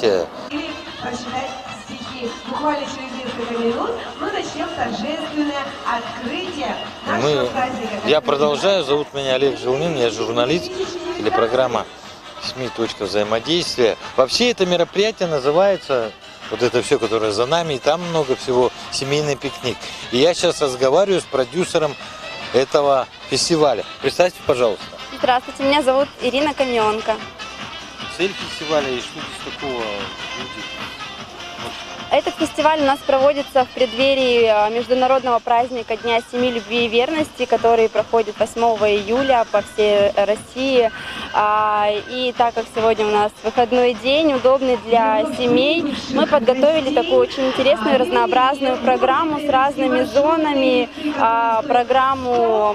мероприятие. Прочитать стихи. Буквально через несколько минут мы начнем торжественное открытие нашего праздника. Я продолжаю, зовут меня Олег Желнин, я журналист, телепрограмма СМИ «Взаимодействие». Вообще это мероприятие называется, вот это все, которое за нами, и там много всего, семейный пикник. И я сейчас разговариваю с продюсером этого фестиваля. Представьте, пожалуйста. Здравствуйте, меня зовут Ирина Каменка. Цель фестиваля и что здесь такого будет? Этот фестиваль у нас проводится в преддверии международного праздника Дня семьи, любви и верности, который проходит 8 июля по всей России. И так как сегодня у нас выходной день, удобный для семей, мы подготовили такую очень интересную, разнообразную программу с разными зонами, программу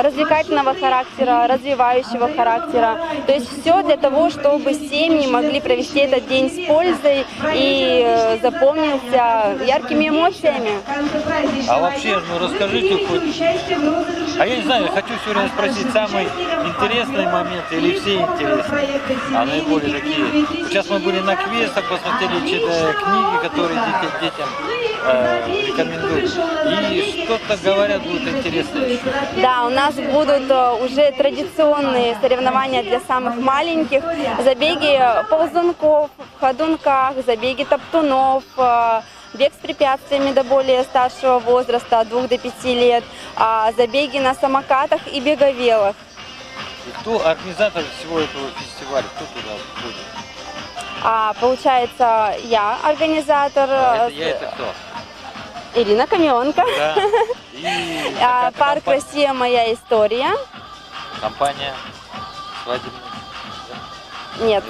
развлекательного характера, развивающего характера. То есть все для того, чтобы семьи могли провести этот день с пользой и запомнился яркими эмоциями. А вообще, расскажите хоть... А я не знаю, я хочу все время спросить самый интересный момент или все интересные, а наиболее такие. Сейчас мы были на квестах, посмотрели книги, которые детям рекомендуют. И что-то говорят, будет интересно еще. Да, у нас будут уже традиционные соревнования для самых маленьких. Забеги ползунков, в ходунках, забеги топтунов, бег с препятствиями до более старшего возраста, от 2 до 5 лет, забеги на самокатах и беговелах. И кто организатор всего этого фестиваля? Кто туда входит? Получается, я организатор. Это кто? Ирина Каменка. Да. И Парк «Россия. Моя история». Компания свадебная. Нет.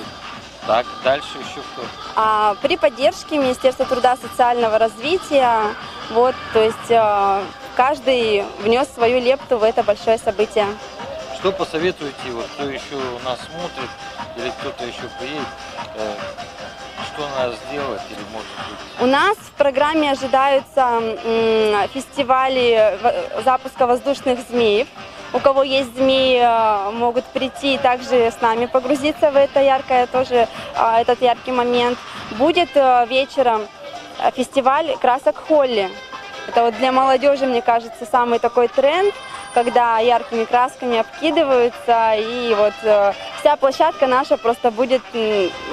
Так, дальше еще кто? При поддержке Министерства труда и социального развития, вот, то есть каждый внес свою лепту в это большое событие. Что посоветуете, вот, кто еще у нас смотрит, или кто-то еще приедет, что надо сделать, или может быть? У нас в программе ожидаются фестивали запуска воздушных змеев. У кого есть змеи, могут прийти и также с нами погрузиться в это яркое, тоже этот яркий момент. Будет вечером фестиваль красок Холли. Это вот для молодежи, мне кажется, самый такой тренд, когда яркими красками обкидываются, и вот вся площадка наша просто будет,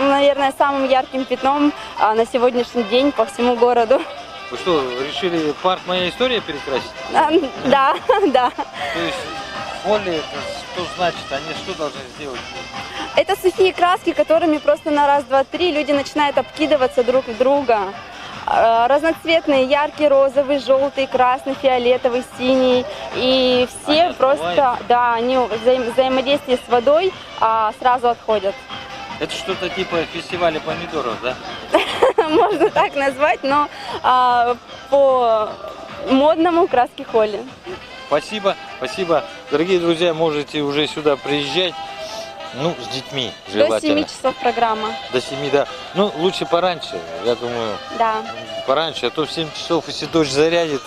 наверное, самым ярким пятном на сегодняшний день по всему городу. Вы что, решили парк «Моя история» перекрасить? Да, да. То есть Холли, это что значит? Они что должны сделать? Это сухие краски, которыми просто на раз, два, три люди начинают обкидываться друг в друга. Разноцветные, яркий, розовый, желтый, красный, фиолетовый, синий. И все они просто, да, они взаимодействие с водой сразу отходят. Это что-то типа фестиваля помидоров, да? Можно так назвать, но по модному краски Холли. Спасибо, спасибо. Дорогие друзья, можете уже сюда приезжать, ну, с детьми желательно. До 7 часов программа. До 7, да. Ну, лучше пораньше, я думаю. Да. Пораньше, а то в 7 часов, если дождь зарядит,